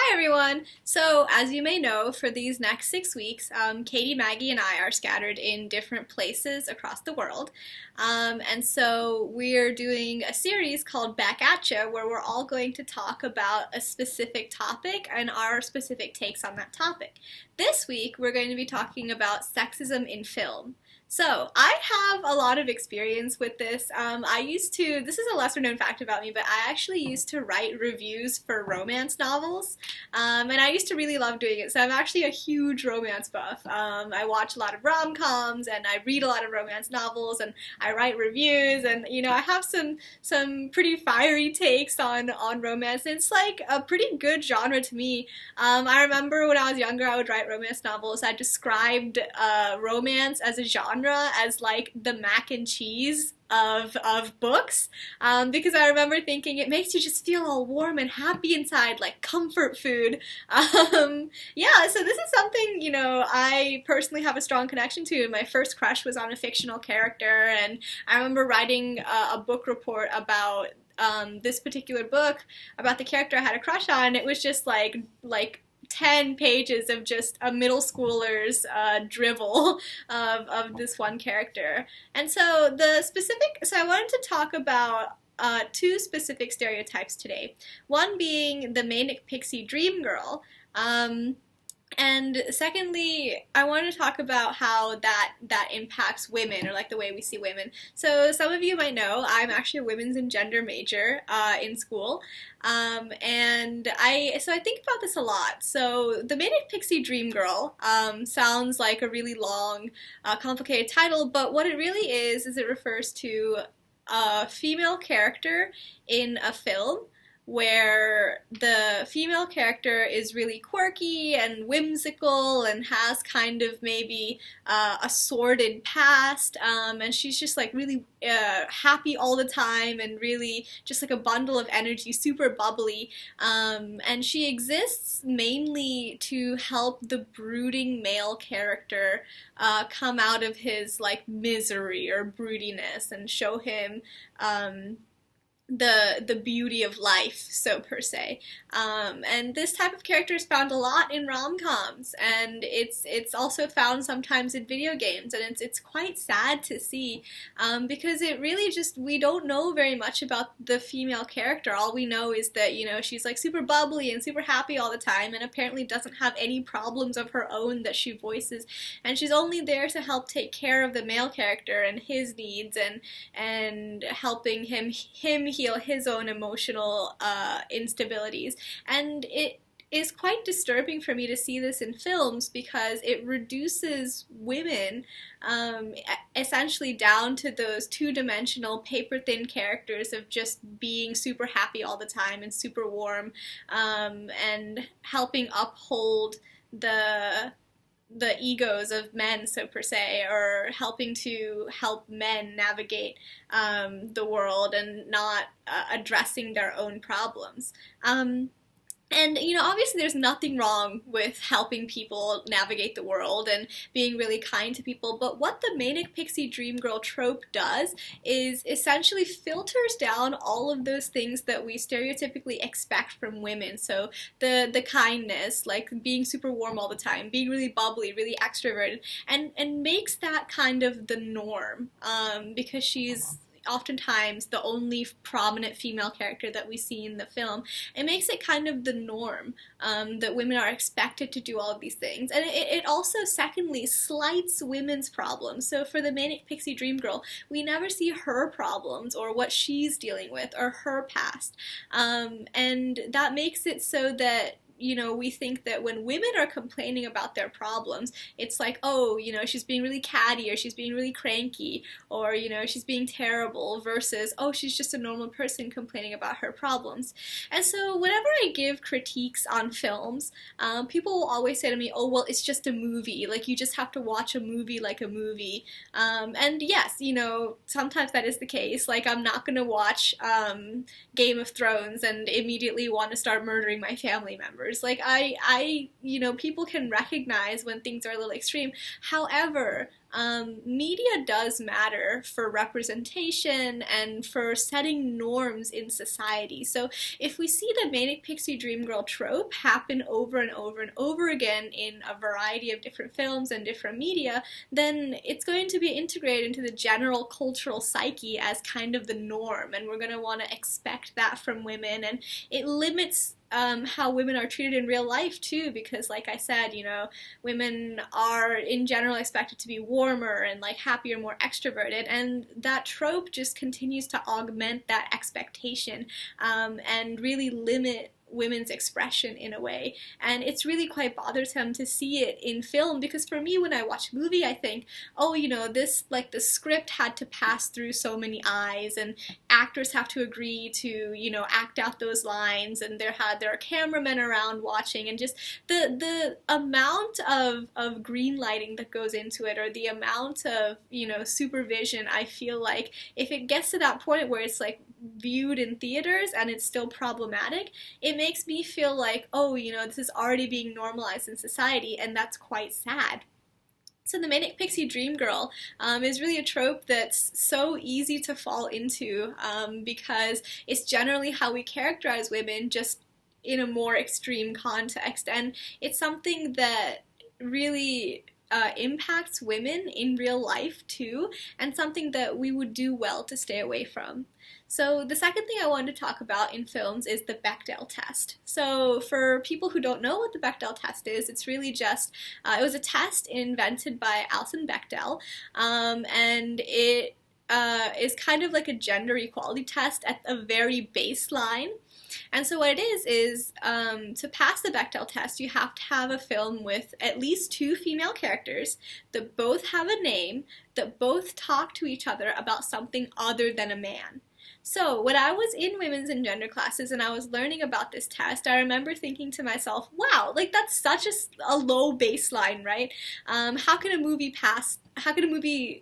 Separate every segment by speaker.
Speaker 1: Hi everyone! So, as you may know, for these next 6 weeks, Katie, Maggie, and I are scattered in different places across the world. And so we're doing a series called Back Atcha, where we're all going to talk about a specific topic and our specific takes on that topic. This week, we're going to be talking about sexism in film. So, I have a lot of experience with this. This is a lesser known fact about me, but I actually used to write reviews for romance novels, and I used to really love doing it. So I'm actually a huge romance buff. I watch a lot of rom-coms, and I read a lot of romance novels, and I write reviews, and, I have some pretty fiery takes on romance. It's like a pretty good genre to me. I remember when I was younger, I would write romance novels. I described romance as a genre, as like the mac and cheese of books, because I remember thinking it makes you just feel all warm and happy inside, like comfort food. Yeah, so this is something, I personally have a strong connection to. My first crush was on a fictional character, and I remember writing a book report about this particular book about the character I had a crush on. It was just like 10 pages of just a middle schooler's drivel of this one character. And so I wanted to talk about two specific stereotypes today. One being the manic pixie dream girl, and secondly, I want to talk about how that impacts women, or like the way we see women. So some of you might know I'm actually a women's and gender major in school, and I think about this a lot. So the manic pixie dream girl sounds like a really long, complicated title, but what it really is it refers to a female character in a film where the female character is really quirky and whimsical and has kind of maybe a sordid past, and she's just like really happy all the time and really just like a bundle of energy, super bubbly, and she exists mainly to help the brooding male character come out of his like misery or broodiness and show him the beauty of life, so per se. And this type of character is found a lot in rom-coms, and it's also found sometimes in video games, and it's quite sad to see, because it really just, we don't know very much about the female character. All we know is that, she's like super bubbly and super happy all the time, and apparently doesn't have any problems of her own that she voices, and she's only there to help take care of the male character and his needs, and helping him heal his own emotional instabilities. And it is quite disturbing for me to see this in films, because it reduces women essentially down to those two-dimensional, paper-thin characters of just being super happy all the time and super warm, and helping uphold the egos of men, so per se, or helping to help men navigate the world and not addressing their own problems. And, obviously there's nothing wrong with helping people navigate the world and being really kind to people, but what the manic pixie dream girl trope does is essentially filters down all of those things that we stereotypically expect from women. So the kindness, like being super warm all the time, being really bubbly, really extroverted, and makes that kind of the norm, because she's oftentimes the only prominent female character that we see in the film. It makes it kind of the norm, that women are expected to do all of these things. And it also, secondly, slights women's problems. So for the manic pixie dream girl, we never see her problems or what she's dealing with or her past. And that makes it so that we think that when women are complaining about their problems, it's like, oh, she's being really catty, or she's being really cranky, or, she's being terrible, versus, oh, she's just a normal person complaining about her problems. And so whenever I give critiques on films, people will always say to me, oh, well, it's just a movie. Like, you just have to watch a movie like a movie. And yes, sometimes that is the case. Like, I'm not going to watch Game of Thrones and immediately want to start murdering my family members. Like, people can recognize when things are a little extreme. However, media does matter for representation and for setting norms in society. So if we see the manic pixie dream girl trope happen over and over and over again in a variety of different films and different media, then it's going to be integrated into the general cultural psyche as kind of the norm, and we're going to want to expect that from women, and it limits how women are treated in real life too, because like I said, you know, women are in general expected to be warmer and like happier, more extroverted, and that trope just continues to augment that expectation and really limit women's expression in a way. And it's really quite bothersome to see it in film, because for me, when I watch a movie, I think, oh, you know, this, like, the script had to pass through so many eyes, and actors have to agree to, you know, act out those lines, and there are cameramen around watching, and just the amount of green lighting that goes into it, or the amount of, you know, supervision. I feel like if it gets to that point where it's like viewed in theaters and it's still problematic, it makes me feel like, oh, you know, this is already being normalized in society, and that's quite sad. So the manic pixie dream girl is really a trope that's so easy to fall into because it's generally how we characterize women, just in a more extreme context, and it's something that really impacts women in real life too, and something that we would do well to stay away from. So the second thing I wanted to talk about in films is the Bechdel test. So for people who don't know what the Bechdel test is, it's really just, it was a test invented by Alison Bechdel, and it is kind of like a gender equality test at a very baseline. And so what it is to pass the Bechdel test, you have to have a film with at least 2 female characters that both have a name, that both talk to each other about something other than a man. So when I was in women's and gender classes and I was learning about this test, I remember thinking to myself, wow, like that's such a low baseline, right? How can a movie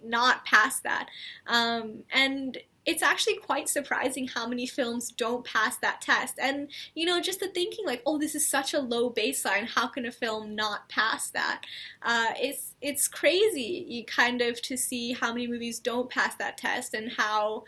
Speaker 1: not pass that? And it's actually quite surprising how many films don't pass that test. And, you know, just the thinking like, oh, this is such a low baseline, how can a film not pass that? It's crazy kind of to see how many movies don't pass that test, and how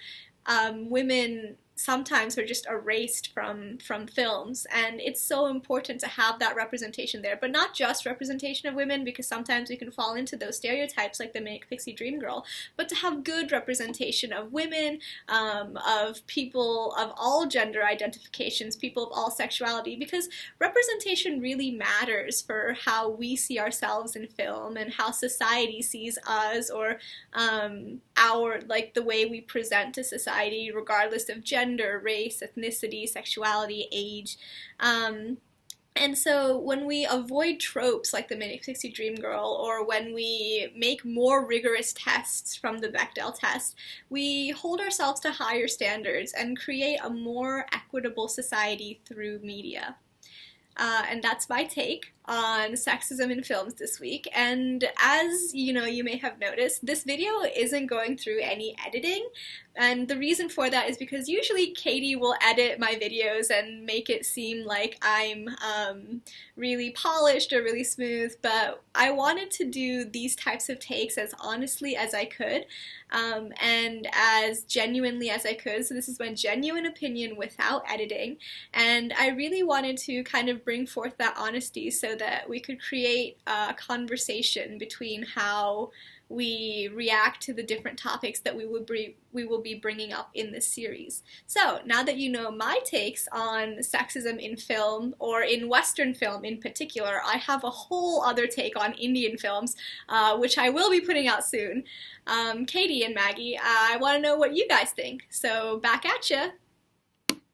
Speaker 1: women sometimes are just erased from films, and it's so important to have that representation there, but not just representation of women, because sometimes we can fall into those stereotypes like the manic pixie dream girl, but to have good representation of women, of people of all gender identifications, people of all sexuality, because representation really matters for how we see ourselves in film and how society sees us, or the way we present to society regardless of gender, race, ethnicity, sexuality, age. And so when we avoid tropes like the manic pixie dream girl, or when we make more rigorous tests from the Bechdel test, we hold ourselves to higher standards and create a more equitable society through media. And that's my take on sexism in films this week. And as you know, you may have noticed, this video isn't going through any editing. And the reason for that is because usually Katie will edit my videos and make it seem like I'm really polished or really smooth, but I wanted to do these types of takes as honestly as I could, and as genuinely as I could. So this is my genuine opinion without editing, and I really wanted to kind of bring forth that honesty so that we could create a conversation between how we react to the different topics that we will be bringing up in this series. So now that you know my takes on sexism in film, or in Western film in particular, I have a whole other take on Indian films, which I will be putting out soon. Katie and Maggie, I want to know what you guys think. So back at ya!